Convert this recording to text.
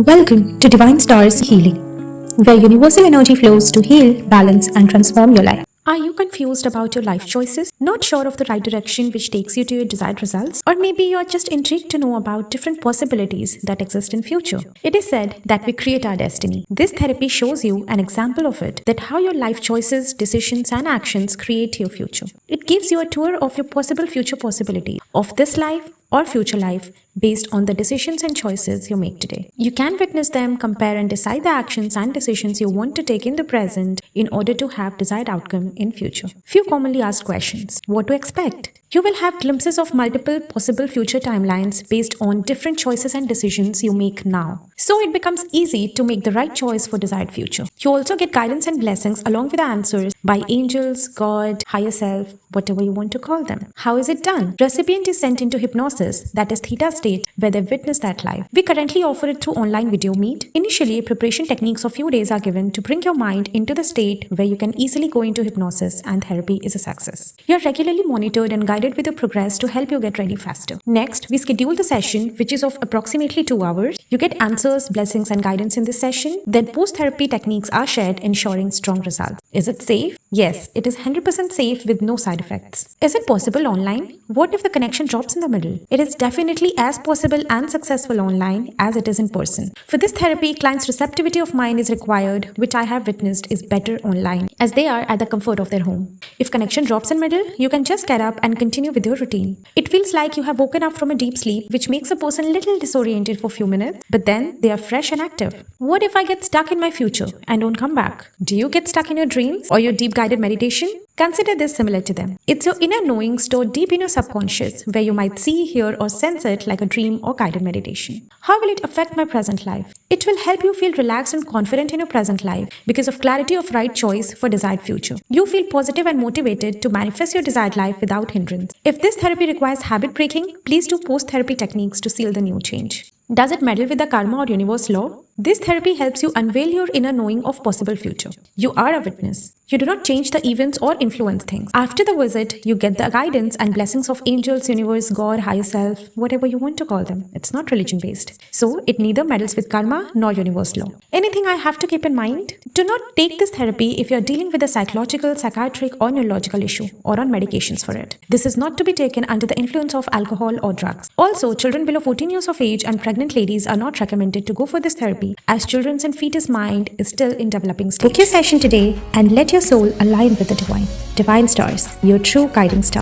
Welcome to Divine Stars Healing, where universal energy flows to heal, balance, and transform your life. Are you confused about your life choices? Not sure of the right direction which takes you to your desired results? Or maybe you're just intrigued to know about different possibilities that exist in future. It is said that we create our destiny. This therapy shows you an example of it, that how your life choices, decisions, and actions create your future. It gives you a tour of your possible future possibilities of this life or future life based on the decisions and choices you make today. You can witness them, compare and decide the actions and decisions you want to take in the present in order to have desired outcome in future. Few commonly asked questions. What to expect? You will have glimpses of multiple possible future timelines based on different choices and decisions you make now. So it becomes easy to make the right choice for desired future. You also get guidance and blessings along with the answers by angels, God, higher self, whatever you want to call them. How is it done? Recipient is sent into hypnosis, that is theta state, where they witness that live. We currently offer it through online video meet. Initially, preparation techniques of few days are given to bring your mind into the state where you can easily go into hypnosis and therapy is a success. You are regularly monitored and guided with your progress to help you get ready faster. Next, we schedule the session, which is of approximately 2 hours. You get answers, blessings, and guidance in this session. Then post-therapy techniques are shared, ensuring strong results. Is it safe? Yes, it is 100% safe with no side effects. Is it possible online? What if the connection drops in the middle? It is definitely as possible and successful online as it is in person. For this therapy, clients' receptivity of mind is required, which I have witnessed is better online, as they are at the comfort of their home. If connection drops in middle, you can just get up and continue with your routine. It feels like you have woken up from a deep sleep, which makes a person little disoriented for a few minutes, but then they are fresh and active. What if I get stuck in my future and don't come back? Do you get stuck in your dreams or your deep guided meditation? Consider this similar to them. It's your inner knowing stored deep in your subconscious, where you might see, hear, or sense it like a dream or guided meditation. How will it affect my present life? It will help you feel relaxed and confident in your present life because of clarity of right choice for desired future. You feel positive and motivated to manifest your desired life without hindrance. If this therapy requires habit breaking, please do post-therapy techniques to seal the new change. Does it meddle with the karma or universe law? This therapy helps you unveil your inner knowing of possible future. You are a witness. You do not change the events or influence things. After the visit, you get the guidance and blessings of angels, universe, God, higher self, whatever you want to call them. It's not religion-based. So, it neither meddles with karma nor universe law. Anything I have to keep in mind? Do not take this therapy if you are dealing with a psychological, psychiatric or neurological issue or on medications for it. This is not to be taken under the influence of alcohol or drugs. Also, children below 14 years of age and pregnant ladies are not recommended to go for this therapy, as children's and fetus mind is still in developing stage. Book your session today and let your soul align with the divine. Divine Stars, your true guiding star.